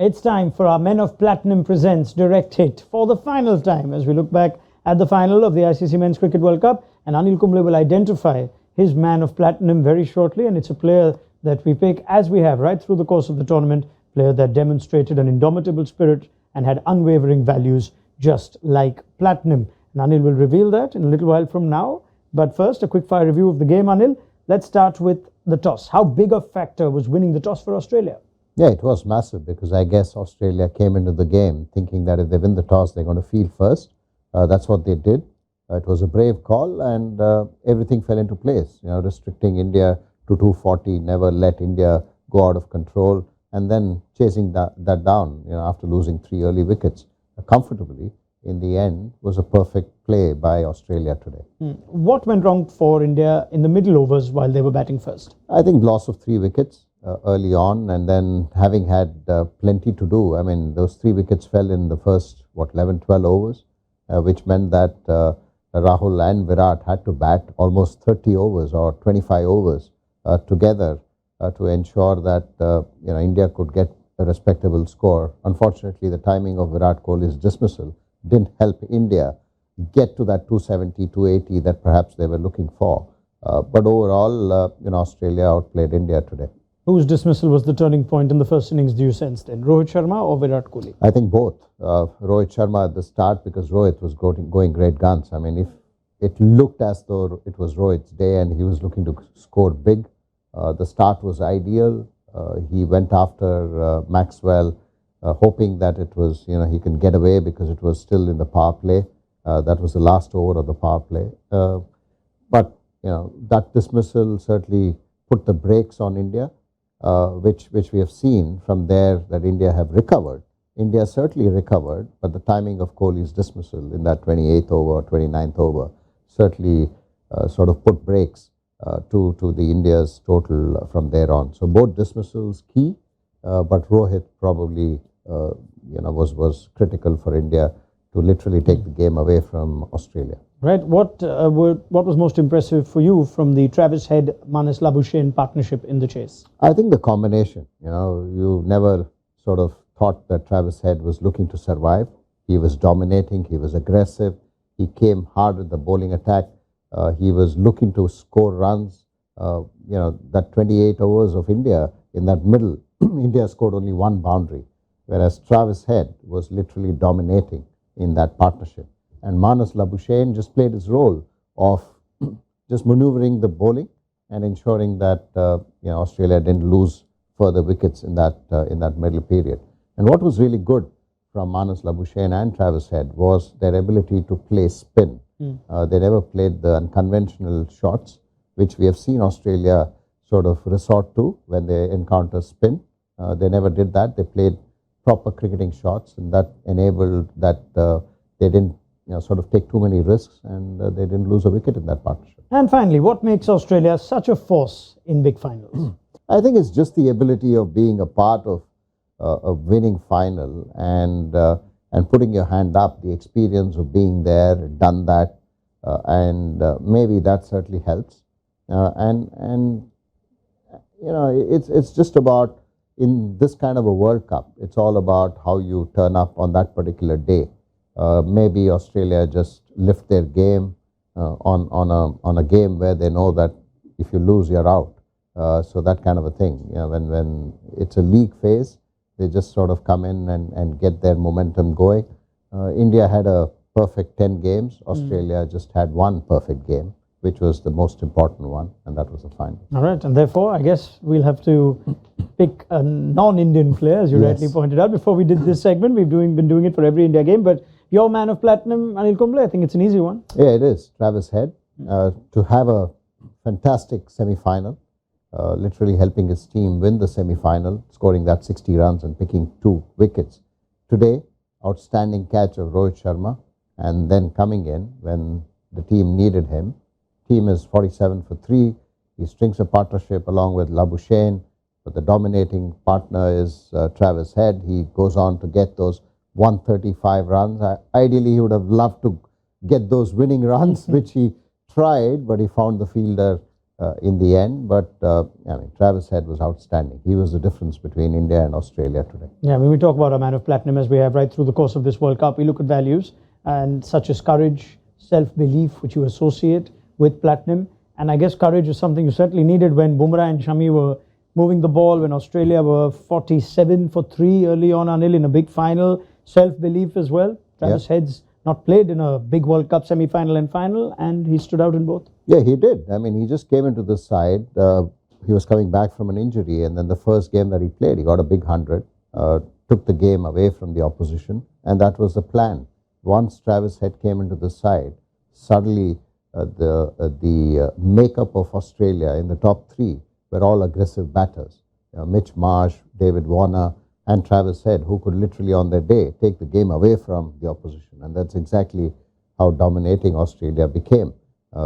It's time for our Men of Platinum presents Direct Hit for the final time as we look back at the final of the ICC Men's Cricket World Cup, and Anil Kumble will identify his Man of Platinum very shortly, and it's a player that we pick, as we have right through the course of the tournament, player that demonstrated an indomitable spirit and had unwavering values just like Platinum. And Anil will reveal that in a little while from now. But first, a quick fire review of the game, Anil. Let's start with the toss. How big a factor was winning the toss for Australia? Yeah, it was massive because I guess Australia came into the game thinking that if they win the toss, they're going to field first. That's what they did. It was a brave call, and everything fell into place. Restricting India to 240, never let India go out of control, and then chasing that down, after losing 3 early wickets comfortably. In the end, was a perfect play by Australia today. What went wrong for India in the middle overs while they were batting first? I think loss of 3 wickets. Early on, and then having had plenty to do. I mean, those 3 wickets fell in the first 11, 12 overs, which meant that Rahul and Virat had to bat almost 30 overs or 25 overs together to ensure that India could get a respectable score. Unfortunately, the timing of Virat Kohli's dismissal didn't help India get to that 270, 280 that perhaps they were looking for. But overall, Australia outplayed India today. Whose dismissal was the turning point in the first innings, do you sense then? Rohit Sharma or Virat Kohli? I think both. Rohit Sharma at the start, because Rohit was going great guns. I mean, if it looked as though it was Rohit's day and he was looking to score big, the start was ideal. He went after Maxwell, hoping that it was, he can get away because it was still in the power play. That was the last over of the power play. But, that dismissal certainly put the brakes on India. Which we have seen from there that India have recovered. India certainly recovered, but the timing of Kohli's dismissal in that 28th over, 29th over certainly sort of put brakes to the India's total from there on. So both dismissals key, but Rohit probably was critical for India to literally take the game away from Australia. Right. What was most impressive for you from the Travis Head, Marnus Labuschagne partnership in the chase? I think the combination. You never sort of thought that Travis Head was looking to survive. He was dominating. He was aggressive. He came hard with the bowling attack. He was looking to score runs. That 28 overs of India in that middle, India scored only 1 boundary, whereas Travis Head was literally dominating in that partnership. And Marnus Labuschagne just played his role of just maneuvering the bowling and ensuring that Australia didn't lose further wickets in that middle period. And what was really good from Marnus Labuschagne and Travis Head was their ability to play spin. They never played the unconventional shots, which we have seen Australia sort of resort to when they encounter spin. They never did that. They played proper cricketing shots, and that enabled that they didn't sort of take too many risks, and they didn't lose a wicket in that partnership. And finally, what makes Australia such a force in big finals? I think it's just the ability of being a part of a winning final and putting your hand up, the experience of being there, done that, and maybe that certainly helps. It's just about, in this kind of a World Cup, it's all about how you turn up on that particular day. Maybe Australia just lift their game on a game where they know that if you lose, you're out. So that kind of a thing. When it's a league phase, they just sort of come in and get their momentum going. India had a perfect 10 games. Australia just had 1 perfect game, which was the most important one, and that was the final. All right, and therefore, I guess we'll have to pick a non-Indian player, as you rightly pointed out. Before we did this segment, we've been doing it for every India game, but your Man of Platinum, Anil Kumble, I think it's an easy one. Yeah, it is. Travis Head, to have a fantastic semi-final, literally helping his team win the semi-final, scoring that 60 runs and picking 2 wickets. Today, outstanding catch of Rohit Sharma, and then coming in when the team needed him. Team is 47 for 3. He strings a partnership along with Labuschagne, but the dominating partner is Travis Head. He goes on to get those 135 runs. Ideally, he would have loved to get those winning runs, which he tried, but he found the fielder in the end. But I mean, Travis Head was outstanding. He was the difference between India and Australia today. Yeah, when we talk about a man of platinum, as we have right through the course of this World Cup, we look at values and such as courage, self-belief, which you associate with platinum. And I guess courage is something you certainly needed when Bumrah and Shami were moving the ball, when Australia were 47 for 3 early on, Anil, in a big final. Self-belief as well. Travis Head's not played in a big World Cup semi-final and final, and he stood out in both. Yeah, he did. I mean, he just came into the side. He was coming back from an injury, and then the first game that he played, he got a big 100, took the game away from the opposition, and that was the plan. Once Travis Head came into the side, suddenly the makeup of Australia in the top 3 were all aggressive batters. Mitch Marsh, David Warner, and Travis Head, who could literally on their day take the game away from the opposition. And that's exactly how dominating Australia became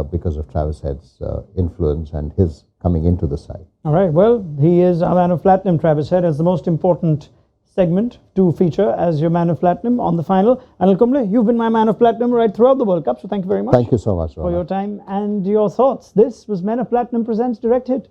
because of Travis Head's influence and his coming into the side. All right, well, he is our man of platinum, Travis Head, as the most important segment to feature as your man of platinum on the final. Anil Kumble, you've been my man of platinum right throughout the World Cup, so thank you very much. Thank you so much, Rana. For your time and your thoughts. This was Men of Platinum Presents Direct Hit.